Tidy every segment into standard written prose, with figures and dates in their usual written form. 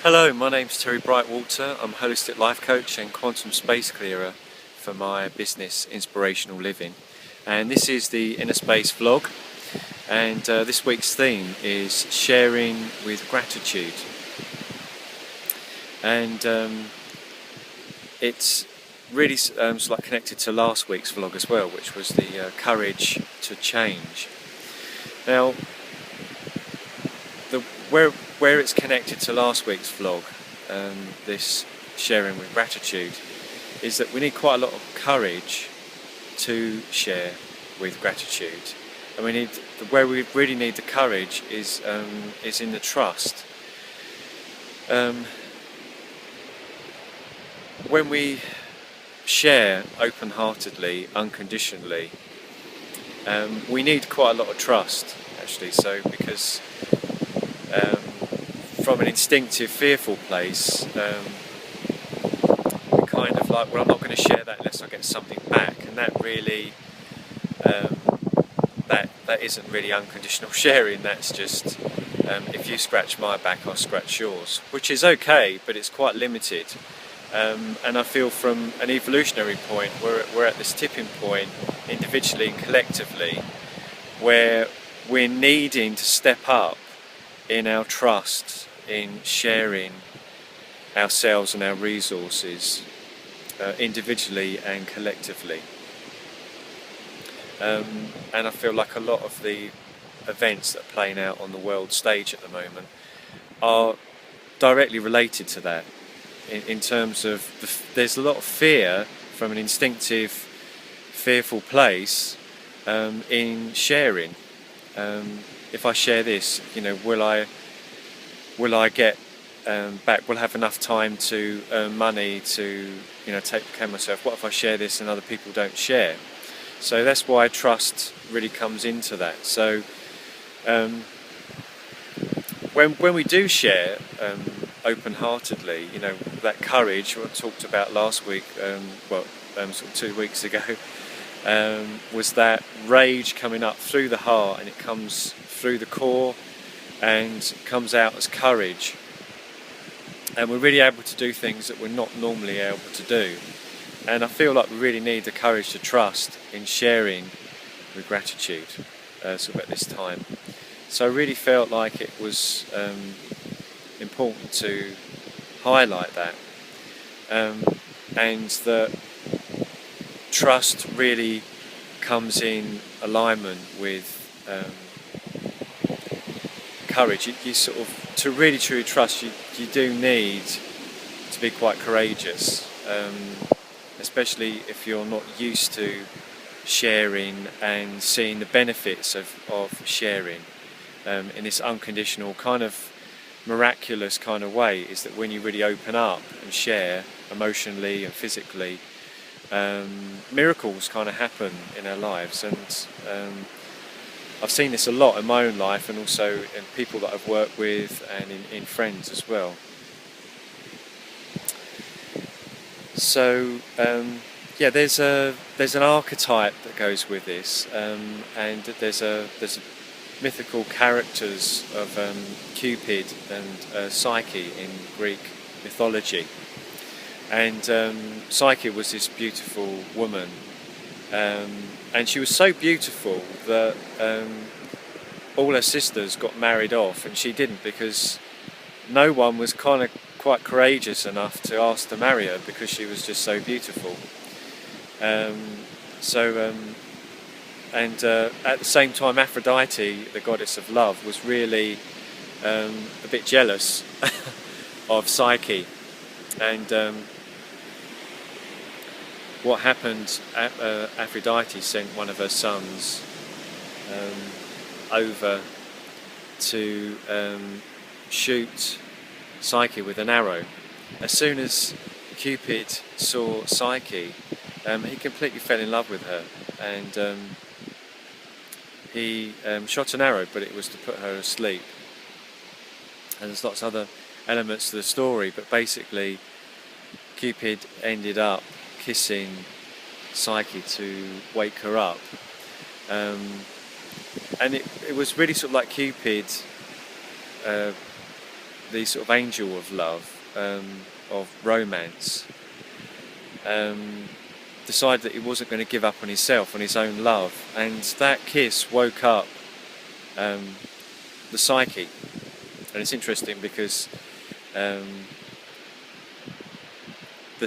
Hello, my name's Terry Brightwater. I'm a holistic life coach and quantum space clearer for my business Inspirational Living. And this is the Inner Space vlog. And this week's theme is sharing with gratitude. And it's really sort of like connected to last week's vlog as well, which was the courage to change. Now, where it's connected to last week's vlog, this sharing with gratitude, is that we need quite a lot of courage to share with gratitude, and where we really need the courage is in the trust. When we share open-heartedly, unconditionally, we need quite a lot of trust, actually. So because from an instinctive, fearful place, we kind of like, well, I'm not going to share that unless I get something back, and that really, that isn't really unconditional sharing. That's just, if you scratch my back, I'll scratch yours, which is okay, but it's quite limited. And I feel from an evolutionary point, we're at this tipping point, individually and collectively, where we're needing to step up in our trust, in sharing ourselves and our resources, individually and collectively. And I feel like a lot of the events that are playing out on the world stage at the moment are directly related to that, in terms of there's a lot of fear from an instinctive, fearful place in sharing. If I share this, will I get back? Will I have enough time to earn money to, take care of myself? What if I share this and other people don't share? So that's why trust really comes into that. So when we do share open-heartedly, that courage I talked about last week, sort of 2 weeks ago, was that rage coming up through the heart, and it comes through the core and comes out as courage, and we're really able to do things that we're not normally able to do. And I feel like we really need the courage to trust in sharing with gratitude sort of at this time. So I really felt like it was important to highlight that, and that trust really comes in alignment with courage. You sort of, to really truly trust, you do need to be quite courageous, especially if you're not used to sharing and seeing the benefits of sharing in this unconditional kind of miraculous kind of way. Is that when you really open up and share emotionally and physically, miracles kind of happen in our lives. And I've seen this a lot in my own life, and also in people that I've worked with, and in friends as well. So there's an archetype that goes with this, and there's a mythical characters of Cupid and Psyche in Greek mythology. And Psyche was this beautiful woman, and she was so beautiful that all her sisters got married off, and she didn't, because no one was kind of quite courageous enough to ask to marry her, because she was just so beautiful. And at the same time, Aphrodite, the goddess of love, was really a bit jealous of Psyche. And what happened, Aphrodite sent one of her sons over to shoot Psyche with an arrow. As soon as Cupid saw Psyche, he completely fell in love with her, and he shot an arrow, but it was to put her asleep. And there's lots of other elements to the story, but basically Cupid ended up kissing Psyche to wake her up, and it was really sort of like Cupid the sort of angel of love, of romance, decided that he wasn't going to give up on himself, on his own love, and that kiss woke up the psyche. And it's interesting because the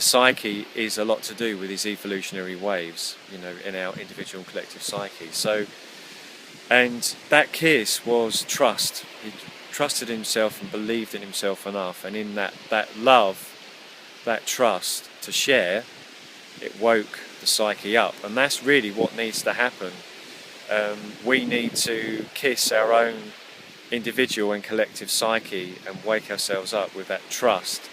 psyche is a lot to do with these evolutionary waves, in our individual and collective psyche. So, and that kiss was trust. He trusted himself and believed in himself enough, and in that love, that trust to share, it woke the psyche up. And that's really what needs to happen. We need to kiss our own individual and collective psyche and wake ourselves up with that trust,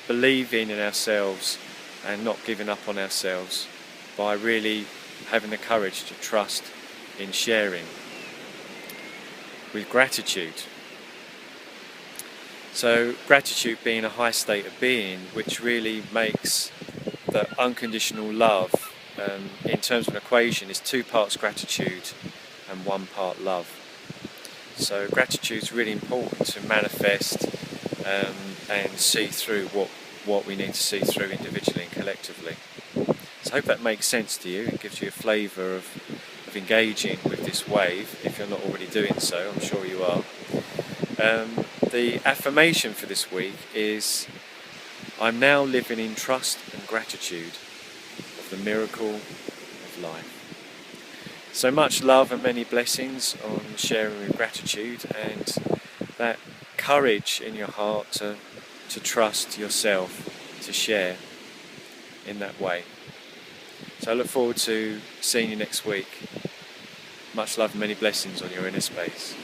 believing in ourselves and not giving up on ourselves, by really having the courage to trust in sharing with gratitude. So gratitude being a high state of being, which really makes the unconditional love, in terms of an equation, is 2 parts gratitude and 1 part love. So gratitude is really important to manifest and see through what we need to see through individually and collectively. So I hope that makes sense to you and gives you a flavour of engaging with this wave, if you're not already doing so. I'm sure you are. The affirmation for this week is, I'm now living in trust and gratitude of the miracle of life. So much love and many blessings on sharing with gratitude, and that courage in your heart to trust yourself to share in that way. So I look forward to seeing you next week. Much love and many blessings on your inner space.